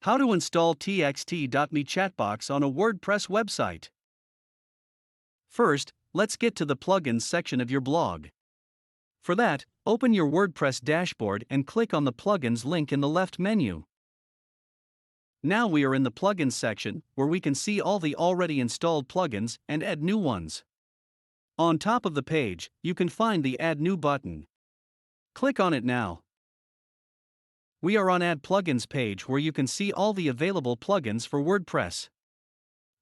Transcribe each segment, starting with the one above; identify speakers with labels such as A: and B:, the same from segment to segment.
A: How to install txtme Chatbox on a WordPress website. First, let's get to the plugins section of your blog. For that, open your WordPress dashboard and click on the plugins link in the left menu. Now we are in the plugins section, where we can see all the already installed plugins and add new ones. On top of the page, you can find the Add New button. Click on it now. We are on Add Plugins page where you can see all the available plugins for WordPress.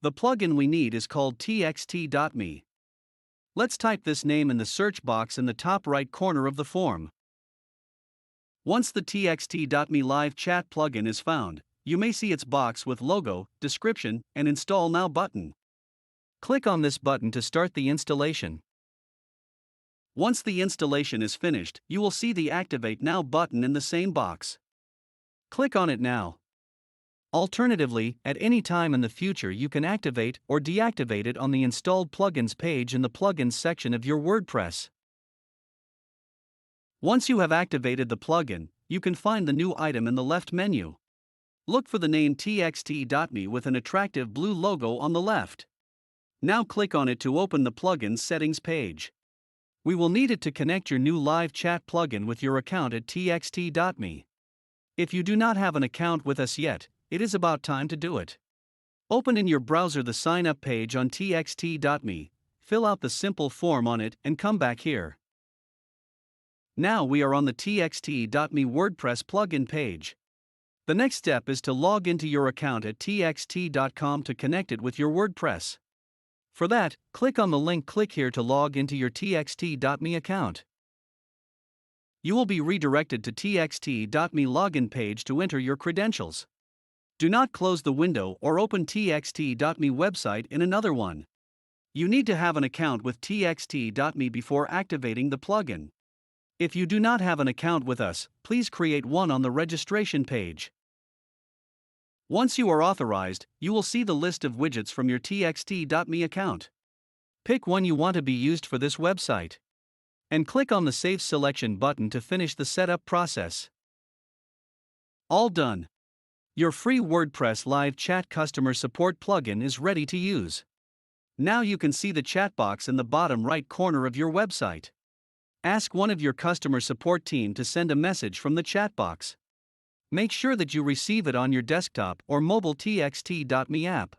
A: The plugin we need is called txtme. Let's type this name in the search box in the top right corner of the form. Once the txtme live chat plugin is found, you may see its box with logo, description, and Install Now button. Click on this button to start the installation. Once the installation is finished, you will see the Activate Now button in the same box. Click on it now. Alternatively, at any time in the future you can activate or deactivate it on the Installed Plugins page in the Plugins section of your WordPress. Once you have activated the plugin, you can find the new item in the left menu. Look for the name txt.me with an attractive blue logo on the left. Now click on it to open the Plugins settings page. We will need it to connect your new live chat plugin with your account at txt.me. If you do not have an account with us yet, it is about time to do it. Open in your browser the sign up page on txt.me, fill out the simple form on it and come back here. Now we are on the txt.me WordPress plugin page. The next step is to log into your account at txt.com to connect it with your WordPress. For that, click on the link click here to log into your txt.me account. You will be redirected to txt.me login page to enter your credentials. Do not close the window or open txt.me website in another one. You need to have an account with txt.me before activating the plugin. If you do not have an account with us, please create one on the registration page. Once you are authorized, you will see the list of widgets from your txt.me account. Pick one you want to be used for this website. And click on the Save Selection button to finish the setup process. All done. Your free WordPress live chat customer support plugin is ready to use. Now you can see the chat box in the bottom right corner of your website. Ask one of your customer support team to send a message from the chat box. Make sure that you receive it on your desktop or mobile txt.me app.